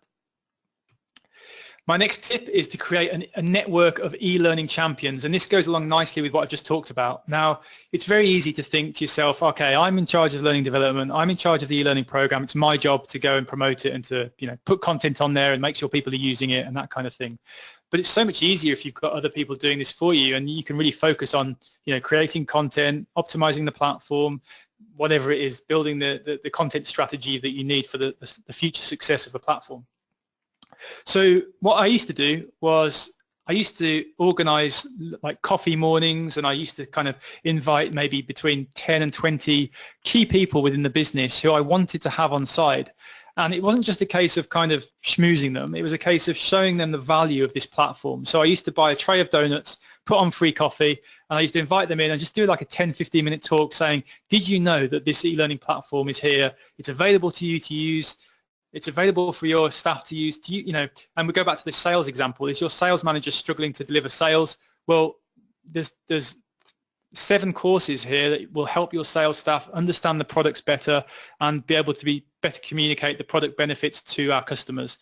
My next tip is to create a network of e-learning champions, and this goes along nicely with what I've just talked about. Now, it's very easy to think to yourself, okay, I'm in charge of learning development, I'm in charge of the e-learning program, it's my job to go and promote it and to put content on there and make sure people are using it and that kind of thing. But it's so much easier if you've got other people doing this for you, and you can really focus on creating content, optimizing the platform, whatever it is, building the content strategy that you need for the future success of a platform. So what I used to do was I used to organize like coffee mornings, and I used to kind of invite maybe between 10 and 20 key people within the business who I wanted to have on side. And it wasn't just a case of kind of schmoozing them, it was a case of showing them the value of this platform. So I used to buy a tray of donuts, put on free coffee, and I used to invite them in and just do like a 10-15 minute talk saying, did you know that this e-learning platform is here? It's available to you to use. It's available for your staff to use. And we go back to the sales example. Is your sales manager struggling to deliver sales? Well, there's 7 courses here that will help your sales staff understand the products better and be able to better communicate the product benefits to our customers.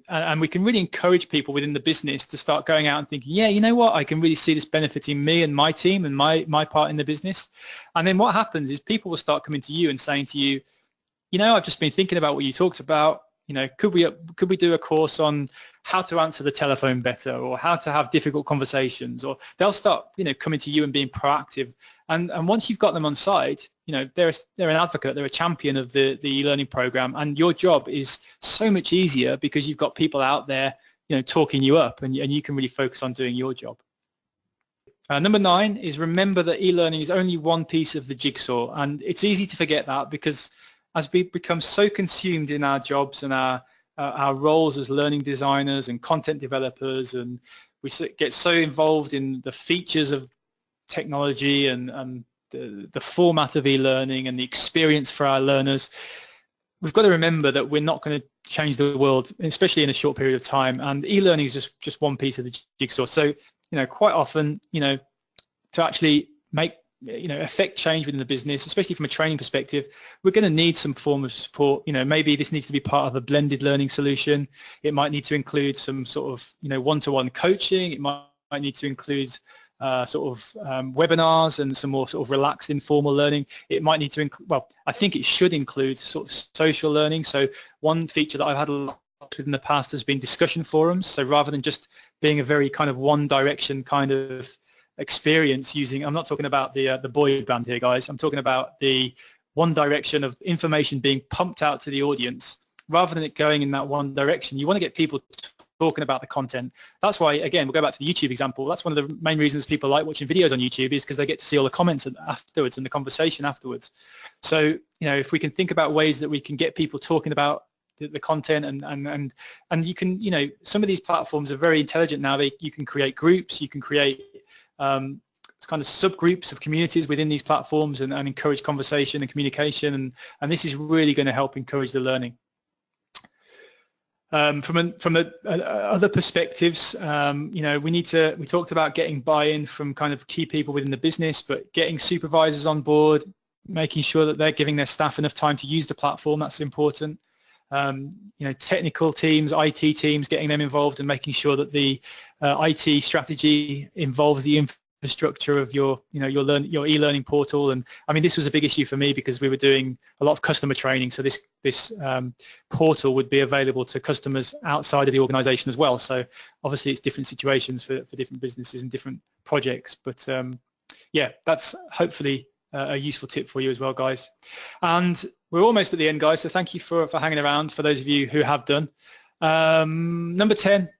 And we can really encourage people within the business to start going out and thinking, yeah, you know what, I can really see this benefiting me and my team and my part in the business. And then what happens is people will start coming to you and saying to you, I've just been thinking about what you talked about. Could we do a course on how to answer the telephone better, or how to have difficult conversations? Or they'll start, coming to you and being proactive. And once you've got them on side, they're an advocate, they're a champion of the e-learning program, and your job is so much easier because you've got people out there, talking you up, and you can really focus on doing your job. Number 9 is remember that e-learning is only one piece of the jigsaw, and it's easy to forget that because as we become so consumed in our jobs and our roles as learning designers and content developers, and we get so involved in the features of technology and the format of e-learning and the experience for our learners, we've got to remember that we're not going to change the world, especially in a short period of time, and e-learning is just one piece of the jigsaw. So quite often to actually make affect change within the business, especially from a training perspective, we're going to need some form of support. Maybe this needs to be part of a blended learning solution. It might need to include some sort of one-to-one coaching. It might need to include webinars and some more sort of relaxed informal learning. It might need to include, well, I think it should include sort of social learning. So one feature that I've had a lot with in the past has been discussion forums. So rather than just being a very kind of one direction kind of experience using, I'm not talking about the boy band here, guys. I'm talking about the one direction of information being pumped out to the audience. Rather than it going in that one direction, you want to get people talking about the content. That's why, again, we'll go back to the YouTube example. That's one of the main reasons people like watching videos on YouTube, is because they get to see all the comments afterwards and the conversation afterwards. So, if we can think about ways that we can get people talking about the content, and you can, some of these platforms are very intelligent now. You can create groups, you can create kind of subgroups of communities within these platforms and encourage conversation and communication, and this is really going to help encourage the learning. From other perspectives, we talked about getting buy-in from kind of key people within the business, but getting supervisors on board, making sure that they're giving their staff enough time to use the platform, that's important. Technical teams, IT teams, getting them involved and making sure that the IT strategy involves the infrastructure of your your e-learning portal. And I mean, this was a big issue for me because we were doing a lot of customer training, so this portal would be available to customers outside of the organization as well. So obviously it's different situations for different businesses and different projects, but yeah, that's hopefully a useful tip for you as well, guys. And we're almost at the end, guys, so thank you for hanging around, for those of you who have done. Number 10,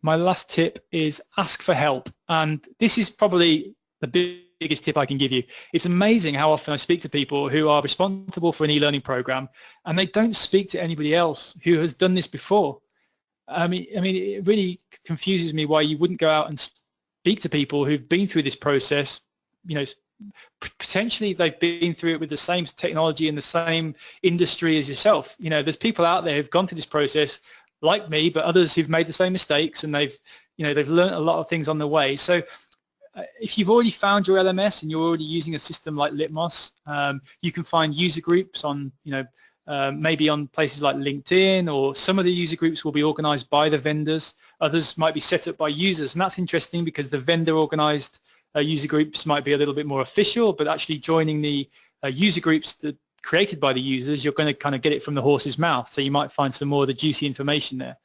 my last tip is ask for help. And this is probably the biggest tip I can give you. It's amazing how often I speak to people who are responsible for an e-learning program and they don't speak to anybody else who has done this before. I mean, it really confuses me why you wouldn't go out and speak to people who've been through this process. Potentially they've been through it with the same technology and the same industry as yourself. There's people out there who've gone through this process like me, but others who've made the same mistakes, and they've learned a lot of things on the way. So if you've already found your LMS and you're already using a system like Litmos, you can find user groups on, maybe on places like LinkedIn, or some of the user groups will be organized by the vendors. Others might be set up by users, and that's interesting because the vendor organized user groups might be a little bit more official, but actually joining the user groups that created by the users, you're going to kind of get it from the horse's mouth, so you might find some more of the juicy information there.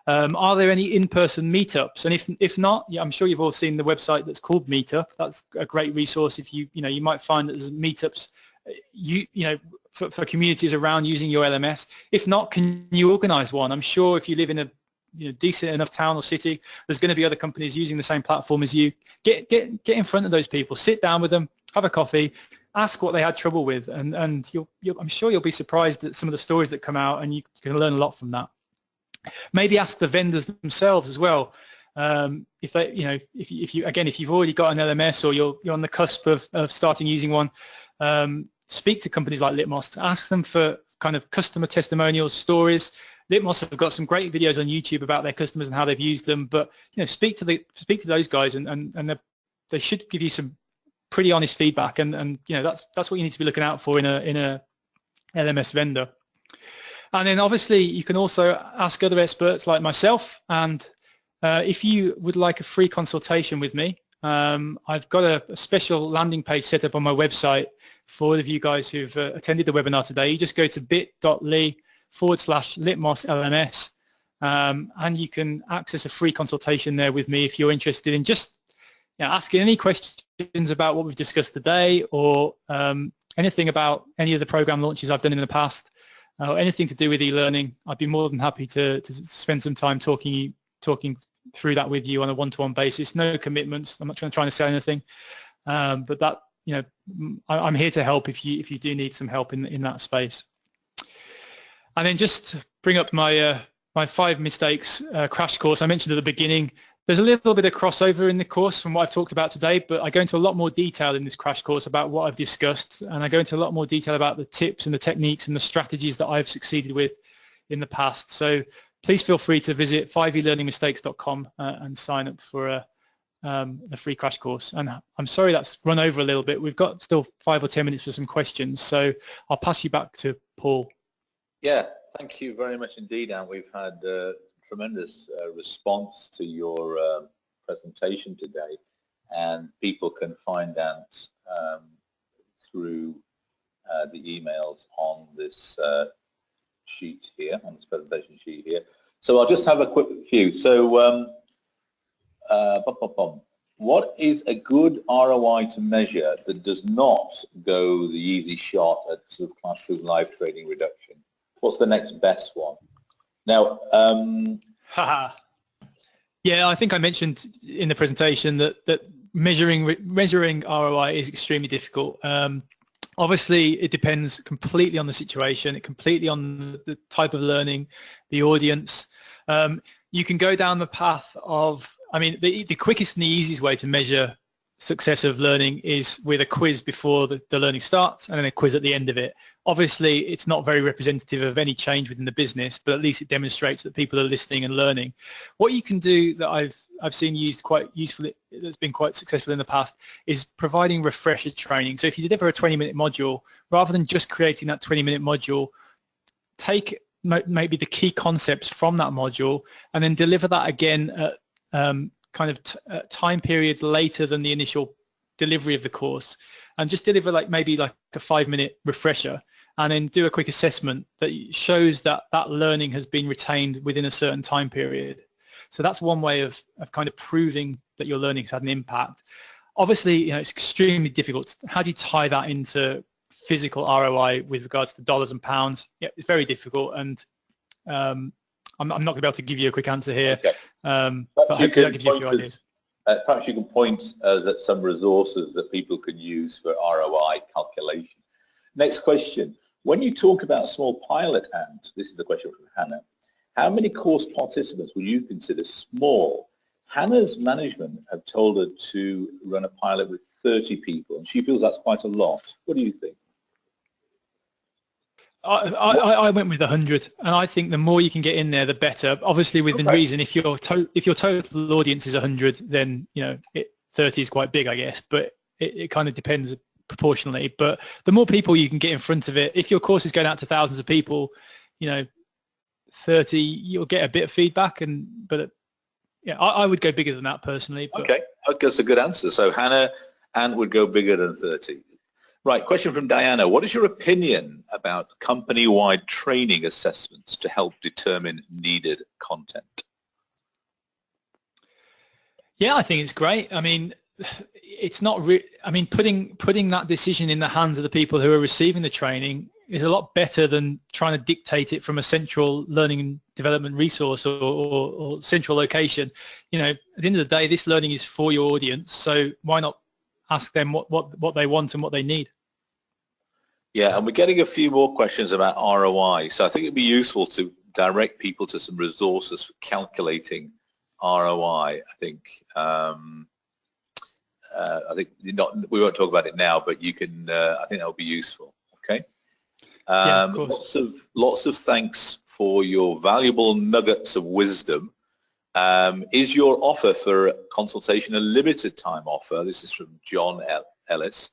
Are there any in-person meetups? And if not, yeah, I'm sure you've all seen the website that's called Meetup. That's a great resource. If you might find that there's meetups for communities around using your LMS. If not, can you organize one? I'm sure if you live in a decent enough town or city, there's going to be other companies using the same platform as you. Get in front of those people, sit down with them, have a coffee, ask what they had trouble with, and I'm sure you'll be surprised at some of the stories that come out, and you can learn a lot from that. Maybe ask the vendors themselves as well. If you've already got an LMS, or you're on the cusp of starting using one, speak to companies like Litmos. Ask them for kind of customer testimonials, stories. Litmos have got some great videos on YouTube about their customers and how they've used them. But speak to those guys, and they should give you some pretty honest feedback. And that's what you need to be looking out for in a LMS vendor. And then obviously you can also ask other experts like myself. And if you would like a free consultation with me, I've got a special landing page set up on my website for all of you guys who've attended the webinar today. You just go to bit.ly/Litmos LMS, and you can access a free consultation there with me if you're interested in just asking any questions about what we've discussed today, or anything about any of the program launches I've done in the past, or anything to do with e-learning. I'd be more than happy to spend some time talking through that with you on a one-to-one basis. No commitments. I'm not trying to sell anything, but that I'm here to help if you do need some help in that space. And then just bring up my 5 mistakes crash course I mentioned at the beginning. There's a little bit of crossover in the course from what I've talked about today, but I go into a lot more detail in this crash course about what I've discussed, and I go into a lot more detail about the tips and the techniques and the strategies that I've succeeded with in the past. So please feel free to visit 5elearningmistakes.com and sign up for a free crash course. And I'm sorry that's run over a little bit. We've got still 5 or 10 minutes for some questions, so I'll pass you back to Paul. Yeah, thank you very much indeed, Ant. We've had tremendous response to your presentation today, and people can find Ant through the emails on this sheet here, on this presentation sheet here. So I'll just have a quick few. So what is a good ROI to measure that does not go the easy shot at sort of classroom live training reduction? What's the next best one? Now, yeah, I think I mentioned in the presentation that measuring ROI is extremely difficult. Obviously, it depends completely on the situation, completely on the type of learning, the audience. You can go down the path of, the quickest and the easiest way to measure success of learning is with a quiz before the learning starts, and then a quiz at the end of it. Obviously, it's not very representative of any change within the business, but at least it demonstrates that people are listening and learning. What you can do that I've seen used quite usefully, that's been quite successful in the past, is providing refresher training. So if you deliver a 20-minute module, rather than just creating that 20-minute module, take maybe the key concepts from that module and then deliver that again at kind kind of time period later than the initial delivery of the course, and just deliver like maybe like a 5-minute refresher, and then do a quick assessment that shows that that learning has been retained within a certain time period. So that's one way of kind of proving that your learning has had an impact. Obviously, you know, it's extremely difficult. How do you tie that into physical ROI with regards to dollars and pounds? Yeah, it's very difficult, and I'm not going to be able to give you a quick answer here, Okay. but hopefully that gives you a few ideas. Perhaps you can point us at some resources that people can use for ROI calculation. Next question. When you talk about a small pilot, Ant, this is a question from Hannah, how many course participants would you consider small? Hannah's management have told her to run a pilot with 30 people, and she feels that's quite a lot. What do you think? I went with 100, and I think the more you can get in there, the better. Obviously, within reason. If your total audience is 100, then 30 is quite big, I guess. But it kind of depends proportionally. But the more people you can get in front of it, if your course is going out to thousands of people, 30, you'll get a bit of feedback. But I would go bigger than that personally. But. Okay, that's a good answer. So Hannah, Ant would go bigger than 30. Right, question from Diana. What is your opinion about company-wide training assessments to help determine needed content? Yeah, I think it's great. I mean, it's not putting that decision in the hands of the people who are receiving the training is a lot better than trying to dictate it from a central learning and development resource or central location. At the end of the day, this learning is for your audience, so why not ask them what they want and what they need. Yeah, and we're getting a few more questions about ROI, so I think it'd be useful to direct people to some resources for calculating ROI. I think we won't talk about it now, but you can. I think that'll be useful. Okay. Yeah, of course. Lots of thanks for your valuable nuggets of wisdom. Is your offer for consultation a limited time offer? This is from John Ellis.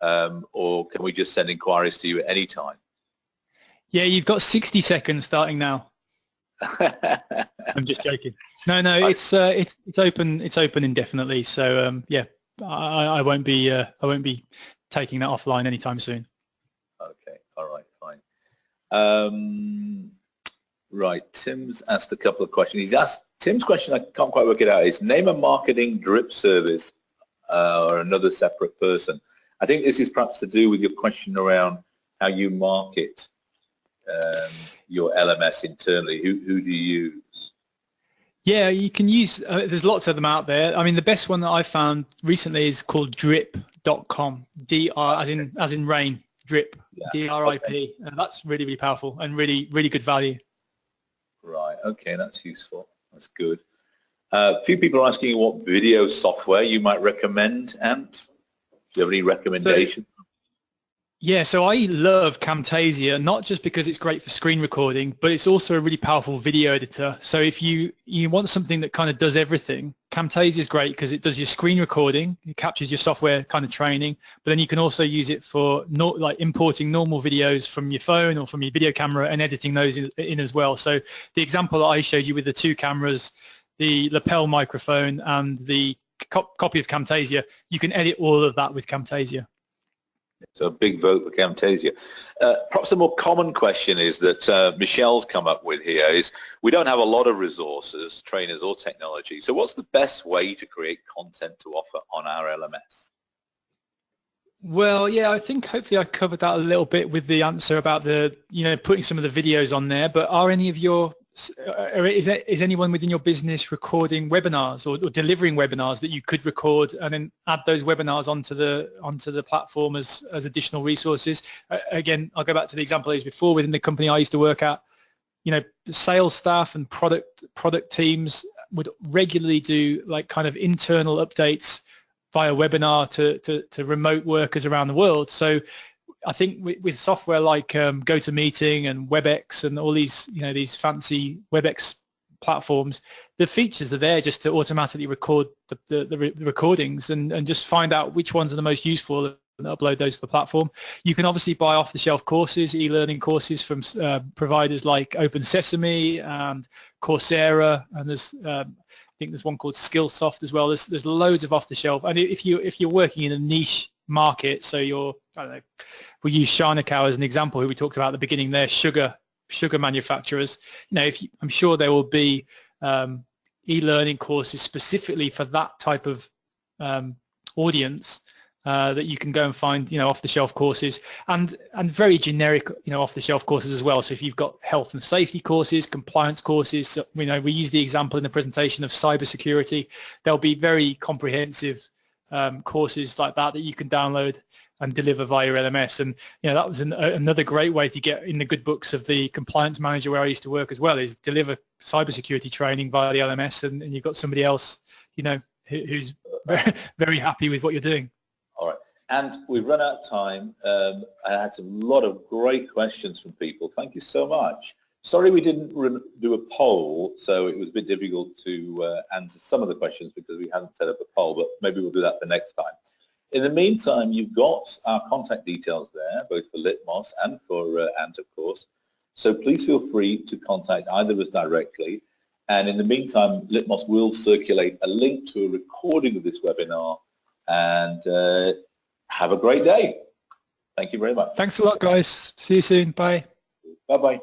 Or can we just send inquiries to you at any time? Yeah, you've got 60 seconds starting now. I'm just joking. No, it's open. It's open indefinitely. So yeah, I won't be taking that offline anytime soon. Okay. All right. Fine. Right. Tim's asked a couple of questions. Tim's question, I can't quite work it out, is name a marketing drip service or another separate person. I think this is perhaps to do with your question around how you market your LMS internally. Who do you use? Yeah, you can use, there's lots of them out there. I mean, the best one that I found recently is called drip.com, as in rain, drip, yeah. DRIP. Okay. That's really, really powerful and really, really good value. Right, okay, that's useful. That's good. A few people are asking what video software you might recommend, Ant. Do you have any recommendations? So I love Camtasia, not just because it's great for screen recording, but it's also a really powerful video editor. So if you want something that kind of does everything, Camtasia is great because it does your screen recording, it captures your software kind of training, but then you can also use it for like importing normal videos from your phone or from your video camera and editing those in as well. So the example that I showed you with the 2 cameras, the lapel microphone and the copy of Camtasia, you can edit all of that with Camtasia. So a big vote for Camtasia. Perhaps a more common question is that Michelle's come up with here is we don't have a lot of resources, trainers or technology. So what's the best way to create content to offer on our LMS? Well, yeah, I think hopefully I covered that a little bit with the answer about the, putting some of the videos on there, but are any of your is anyone within your business recording webinars or delivering webinars that you could record and then add those webinars onto the platform as additional resources? Again, I'll go back to the example I used before. Within the company I used to work at, the sales staff and product teams would regularly do like kind of internal updates via webinar to remote workers around the world. So I think with software like GoToMeeting and WebEx and all these, these fancy WebEx platforms, the features are there just to automatically record the recordings and just find out which ones are the most useful and upload those to the platform. You can obviously buy off-the-shelf courses, e-learning courses from providers like Open Sesame and Coursera, and there's think there's one called Skillsoft as well. There's loads of off-the-shelf, and if you're working in a niche market, so I don't know, we use Shanakau as an example, who we talked about at the beginning there, sugar manufacturers. I'm sure there will be e-learning courses specifically for that type of audience that you can go and find, off-the-shelf courses, and very generic, off-the-shelf courses as well. So if you've got health and safety courses, compliance courses, so, we use the example in the presentation of cybersecurity. There'll be very comprehensive courses like that you can download and deliver via your LMS. And that was another great way to get in the good books of the compliance manager where I used to work as well, is deliver cybersecurity training via the LMS, and you've got somebody else, who's very, very happy with what you're doing. All right, and we've run out of time. I had a lot of great questions from people. Thank you so much. Sorry we didn't do a poll, so it was a bit difficult to answer some of the questions because we hadn't set up a poll, but maybe we'll do that the next time. In the meantime, you've got our contact details there, both for Litmos and for Ant, of course. So please feel free to contact either of us directly. And in the meantime, Litmos will circulate a link to a recording of this webinar. And have a great day. Thank you very much. Thanks a lot, guys. See you soon. Bye. Bye-bye.